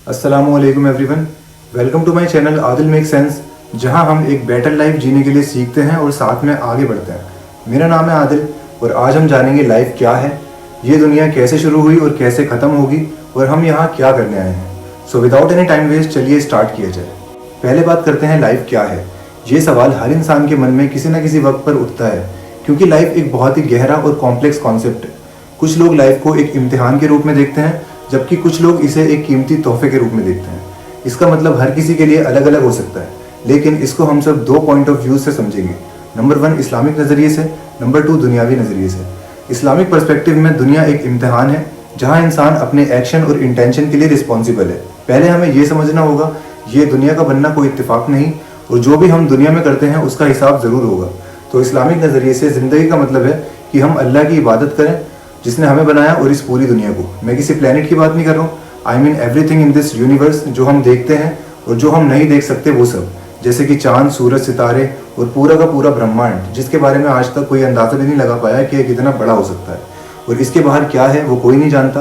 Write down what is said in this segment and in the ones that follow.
अस्सलामुअलैकुम everyone, welcome to my channel Adil make sense, जहां हम एक बेटर लाइफ जीने के लिए सीखते हैं और साथ में आगे बढ़ते हैं। मेरा नाम है आदिल और आज हम जानेंगे लाइफ क्या है, ये दुनिया कैसे शुरू हुई और कैसे ख़त्म होगी और हम यहाँ क्या करने आए हैं। So without any time waste चलिए स्टार्ट किया जाए। पहले बात करते हैं लाइफ क्या है। ये सवाल हर इंसान के मन में किसी न किसी वक्त पर उठता है, क्योंकि लाइफ एक बहुत ही गहरा और कॉम्प्लेक्स कॉन्सेप्ट है। कुछ लोग लाइफ को एक इम्तिहान के रूप में देखते हैं, जबकि कुछ लोग इसे एक कीमती तोहफे के रूप में देखते हैं। इसका मतलब हर किसी के लिए अलग अलग हो सकता है, लेकिन इसको हम सब दो पॉइंट ऑफ व्यू से समझेंगे। नंबर 1 इस्लामिक नज़रिए से, नंबर 2 दुनियावी नज़रिए से। इस्लामिक पर्सपेक्टिव में दुनिया एक इम्तिहान है, जहाँ इंसान अपने एक्शन और इंटेंशन के लिए रिस्पॉन्सिबल है। पहले हमें ये समझना होगा, ये दुनिया का बनना कोई इत्तेफाक नहीं, और जो भी हम दुनिया में करते हैं उसका हिसाब ज़रूर होगा। तो इस्लामिक नज़रिए से ज़िंदगी का मतलब है कि हम अल्लाह की इबादत करें जिसने हमें बनाया और इस पूरी दुनिया को। मैं किसी प्लेनेट की बात नहीं कर रहा हूँ, I mean everything in this universe, जो हम देखते हैं और जो हम नहीं देख सकते वो सब, जैसे कि चांद, सूरज, सितारे और पूरा का पूरा ब्रह्मांड, जिसके बारे में आज तक कोई अंदाज़ा भी नहीं लगा पाया कि ये कितना बड़ा हो सकता है और इसके बाहर क्या है वो कोई नहीं जानता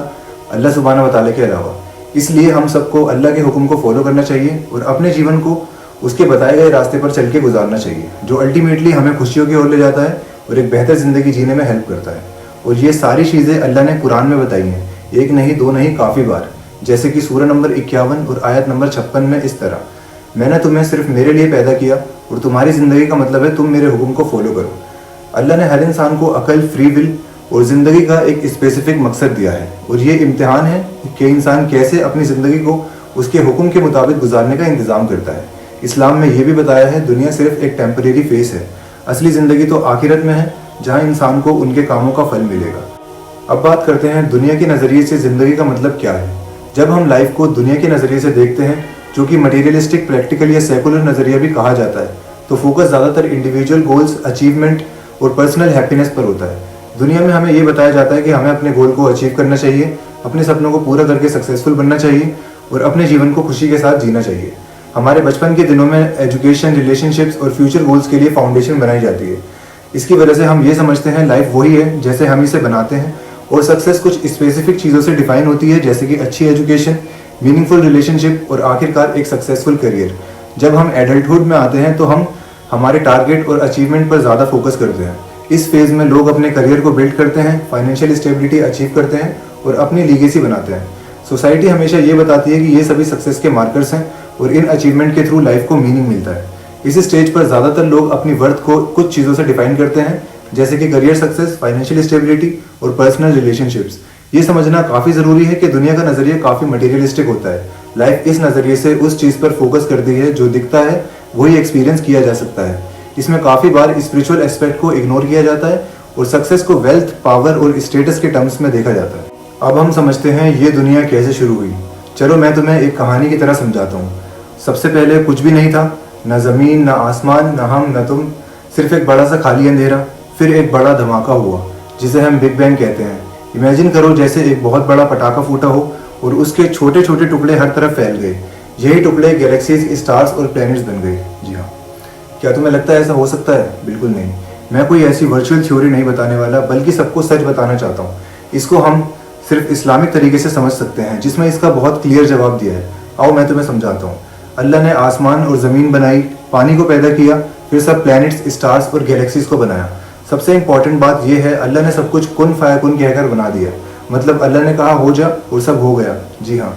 अल्लाह सुब्हानहू व तआला के अलावा। इसलिए हम सबको अल्लाह के हुक्म को फॉलो करना चाहिए और अपने जीवन को उसके बताए गए रास्ते पर चल के गुजारना चाहिए, जो अल्टीमेटली हमें खुशियों की ओर ले जाता है और एक बेहतर ज़िंदगी जीने में हेल्प करता है। और ये सारी चीज़ें अल्लाह ने कुरान में बताई हैं, एक नहीं दो नहीं काफ़ी बार, जैसे कि सूरह नंबर 51 और आयत नंबर 56 में इस तरह, मैंने तुम्हें सिर्फ मेरे लिए पैदा किया और तुम्हारी ज़िंदगी का मतलब है तुम मेरे हुक्म को फॉलो करो। अल्लाह ने हर इंसान को अकल, फ्री विल और ज़िंदगी का एक स्पेसिफिक मकसद दिया है, और ये इम्तिहान है कि इंसान कैसे अपनी ज़िंदगी को उसके हुक्म के मुताबिक गुजारने का इंतज़ाम करता है। इस्लाम में ये भी बताया है दुनिया सिर्फ एक टेम्परेरी फेस है, असली ज़िंदगी तो आखिरत में है, जहाँ इंसान को उनके कामों का फल मिलेगा। अब बात करते हैं दुनिया के नज़रिए से ज़िंदगी का मतलब क्या है। जब हम लाइफ को दुनिया के नज़रिए से देखते हैं, जो कि मटेरियलिस्टिक, प्रैक्टिकल या सेकुलर नज़रिया भी कहा जाता है, तो फोकस ज़्यादातर इंडिविजुअल गोल्स, अचीवमेंट और पर्सनल हैप्पीनेस पर होता है। दुनिया में हमें ये बताया जाता है कि हमें अपने गोल को अचीव करना चाहिए, अपने सपनों को पूरा करके सक्सेसफुल बनना चाहिए और अपने जीवन को खुशी के साथ जीना चाहिए। हमारे बचपन के दिनों में एजुकेशन, रिलेशनशिप्स और फ्यूचर गोल्स के लिए फाउंडेशन बनाई जाती है। इसकी वजह से हम ये समझते हैं लाइफ वही है जैसे हम इसे बनाते हैं, और सक्सेस कुछ स्पेसिफिक चीज़ों से डिफाइन होती है, जैसे कि अच्छी एजुकेशन, मीनिंगफुल रिलेशनशिप और आखिरकार एक सक्सेसफुल करियर। जब हम एडल्टहुड में आते हैं तो हम हमारे टारगेट और अचीवमेंट पर ज़्यादा फोकस करते हैं। इस फेज़ में लोग अपने करियर को बिल्ड करते हैं, फाइनेंशियल स्टेबिलिटी अचीव करते हैं और अपनी लीगेसी बनाते हैं। सोसाइटी हमेशा ये बताती है कि ये सभी सक्सेस के मार्कर्स हैं और इन अचीवमेंट के थ्रू लाइफ को मीनिंग मिलता है। इस स्टेज पर ज़्यादातर लोग अपनी वर्थ को कुछ चीज़ों से डिफाइन करते हैं, जैसे कि करियर सक्सेस, फाइनेंशियल स्टेबिलिटी और पर्सनल रिलेशनशिप्स। ये समझना काफ़ी ज़रूरी है कि दुनिया का नज़रिया काफ़ी मटेरियलिस्टिक होता है। लाइफ इस नज़रिए से उस चीज़ पर फोकस करती है जो दिखता है वही एक्सपीरियंस किया जा सकता है। इसमें काफ़ी बार स्पिरिचुअल एस्पेक्ट को इग्नोर किया जाता है और सक्सेस को वेल्थ, पावर और स्टेटस के टर्म्स में देखा जाता है। अब हम समझते हैं ये दुनिया कैसे शुरू हुई। चलो मैं तुम्हें एक कहानी की तरह समझाता हूँ। सबसे पहले कुछ भी नहीं था, न ज़मीन, न आसमान, न हम, न तुम, सिर्फ एक बड़ा सा खाली अंधेरा। फिर एक बड़ा धमाका हुआ जिसे हम बिग बैंग कहते हैं। इमेजिन करो जैसे एक बहुत बड़ा पटाखा फूटा हो और उसके छोटे छोटे टुकड़े हर तरफ फैल गए। यही टुकड़े गैलेक्सीज, स्टार्स और प्लैनेट्स बन गए। जी हाँ, क्या तुम्हें लगता है ऐसा हो सकता है? बिल्कुल नहीं। मैं कोई ऐसी वर्चुअल थ्योरी नहीं बताने वाला, बल्कि सबको सच बताना चाहता हूँ। इसको हम सिर्फ इस्लामिक तरीके से समझ सकते हैं, जिसमें इसका बहुत क्लियर जवाब दिया है। आओ मैं तुम्हें समझाता हूँ। अल्लाह ने आसमान और ज़मीन बनाई, पानी को पैदा किया, फिर सब प्लैनेट्स, स्टार्स और गैलेक्सीज को बनाया। सबसे इंपॉर्टेंट बात यह है, अल्लाह ने सब कुछ कुन फायकुन कहकर बना दिया। मतलब अल्लाह ने कहा हो जा और सब हो गया। जी हाँ,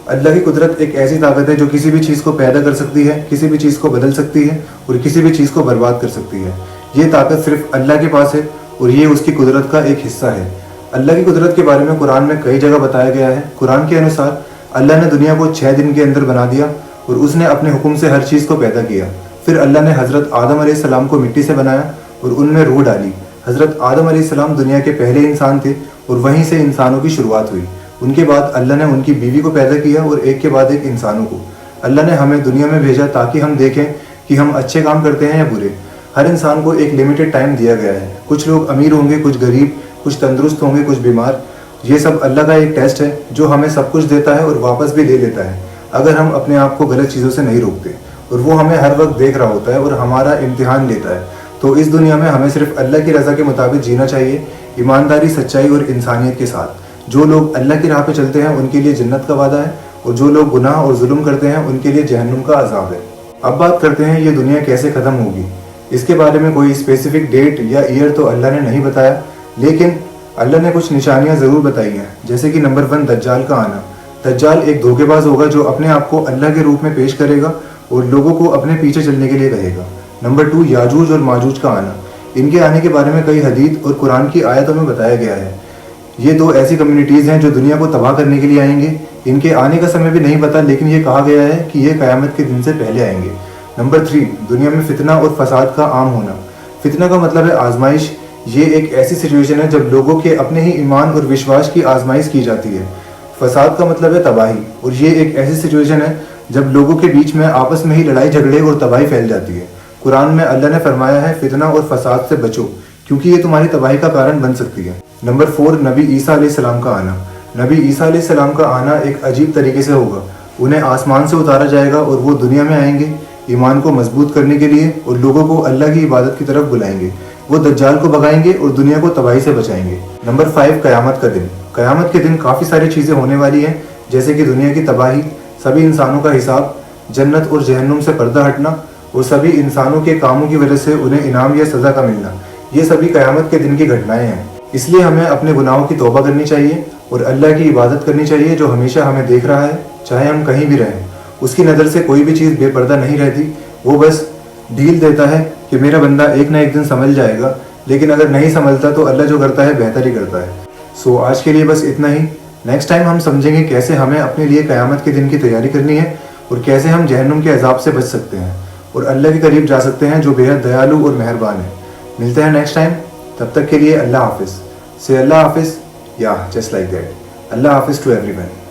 अल्लाह की कुदरत एक ऐसी ताकत है जो किसी भी चीज़ को पैदा कर सकती है, किसी भी चीज़ को बदल सकती है और किसी भी चीज़ को बर्बाद कर सकती है। ये ताकत सिर्फ अल्लाह के पास है और ये उसकी कुदरत का एक हिस्सा है। अल्लाह की कुदरत के बारे में कुरान में कई जगह बताया गया है। कुरान के अनुसार अल्लाह ने दुनिया को 6 दिन के अंदर बना दिया और उसने अपने हुक्म से हर चीज़ को पैदा किया। फिर अल्लाह ने हज़रत आदम अलैहिस्सलाम को मिट्टी से बनाया और उनमें रूह डाली। हज़रत आदम अलैहिस्सलाम दुनिया के पहले इंसान थे और वहीं से इंसानों की शुरुआत हुई। उनके बाद अल्लाह ने उनकी बीवी को पैदा किया और एक के बाद एक इंसानों को। अल्लाह ने हमें दुनिया में भेजा ताकि हम देखें कि हम अच्छे काम करते हैं या बुरे। हर इंसान को एक लिमिटेड टाइम दिया गया है। कुछ लोग अमीर होंगे, कुछ गरीब, कुछ तंदुरुस्त होंगे, कुछ बीमार। ये सब अल्लाह का एक टेस्ट है जो हमें सब कुछ देता है और वापस भी ले लेता है अगर हम अपने आप को गलत चीज़ों से नहीं रोकते। और वो हमें हर वक्त देख रहा होता है और हमारा इम्तिहान लेता है। तो इस दुनिया में हमें सिर्फ अल्लाह की रज़ा के मुताबिक जीना चाहिए, ईमानदारी, सच्चाई और इंसानियत के साथ। जो लोग अल्लाह की राह पे चलते हैं उनके लिए जन्नत का वादा है اور جو لوگ گناہ اور ظلم کرتے ہیں ان کے لیے جہنم کا عذاب ہے۔ اب بات کرتے ہیں یہ دنیا کیسے ختم ہوگی۔ اس کے بارے میں کوئی اسپیسیفک ڈیٹ یا ایئر تو اللہ نے نہیں بتایا، لیکن اللہ نے کچھ نشانیاں ضرور بتائی ہیں، جیسے کہ نمبر 1 دجال کا آنا۔ دجال ایک دھوکے باز ہوگا جو اپنے آپ کو اللہ کے روپ میں پیش کرے گا اور لوگوں کو اپنے پیچھے چلنے کے لیے کہے گا۔ نمبر 2 یاجوج اور ماجوج کا آنا۔ ان کے آنے کے بارے میں کئی حدیث اور قرآن کی آیتوں میں بتایا گیا ہے۔ یہ 2 ایسی کمیونٹیز ہیں جو دنیا کو تباہ کرنے کے لیے آئیں گے۔ ان کے آنے کا سمے بھی نہیں پتا، لیکن یہ کہا گیا ہے کہ یہ قیامت کے دن سے پہلے آئیں گے۔ نمبر 3 دنیا میں فتنہ اور فساد کا عام ہونا۔ فتنہ کا مطلب ہے آزمائش۔ یہ ایک ایسی سچویشن ہے جب لوگوں کے اپنے ہی ایمان اور وشواس کی آزمائش کی جاتی ہے۔ فساد کا مطلب ہے تباہی، اور یہ ایک ایسی سچویشن ہے جب لوگوں کے بیچ میں آپس میں ہی لڑائی جھگڑے اور تباہی پھیل جاتی ہے۔ قرآن میں اللہ نے فرمایا ہے فتنہ اور فساد سے بچو، کیونکہ یہ تمہاری تباہی کا کارن بن سکتی ہے۔ نمبر 4 نبی عیسیٰ علیہ السلام کا آنا۔ نبی عیسیٰ علیہ السلام کا آنا ایک عجیب طریقے سے ہوگا۔ انہیں آسمان سے اتارا جائے گا اور وہ دنیا میں آئیں گے ایمان کو مضبوط کرنے کے لیے اور لوگوں کو اللہ کی عبادت کی طرف بلائیں گے۔ وہ دجال کو بھگائیں گے اور دنیا کو تباہی سے بچائیں گے۔ نمبر 5 قیامت کا دن۔ قیامت کے دن کافی ساری چیزیں ہونے والی ہیں، جیسے کہ دنیا کی تباہی، سبھی انسانوں کا حساب، جنت اور جہنم سے پردہ ہٹنا، اور سبھی انسانوں کے کاموں کی وجہ سے انہیں انعام یا سزا کا ملنا۔ یہ سبھی قیامت کے دن کی گھٹنائیں ہیں۔ اس لیے ہمیں اپنے گناہوں کی توبہ کرنی چاہیے اور اللہ کی عبادت کرنی چاہیے، جو ہمیشہ ہمیں دیکھ رہا ہے، چاہے ہم کہیں بھی رہیں۔ اس کی نظر سے کوئی بھی چیز بے پردہ نہیں رہتی۔ وہ بس ڈیل دیتا ہے کہ میرا بندہ ایک نہ ایک دن سنبھل جائے گا، لیکن اگر نہیں سنبھلتا تو اللہ جو کرتا ہے بہتر ہی کرتا ہے۔ سو آج کے لیے بس اتنا ہی۔ نیکسٹ ٹائم ہم سمجھیں گے کیسے ہمیں اپنے لیے قیامت کے دن کی تیاری کرنی ہے اور کیسے ہم جہنم کے عذاب سے بچ سکتے ہیں اور اللہ کے قریب جا سکتے ہیں جو بےحد دیالو اور مہربان ہے۔ ملتے ہیں نیکسٹ ٹائم، تب تک کے لیے اللہ حافظ۔ سے اللہ حافظ یا جسٹ لائک دیٹ۔ اللہ حافظ ٹو ایوری ون۔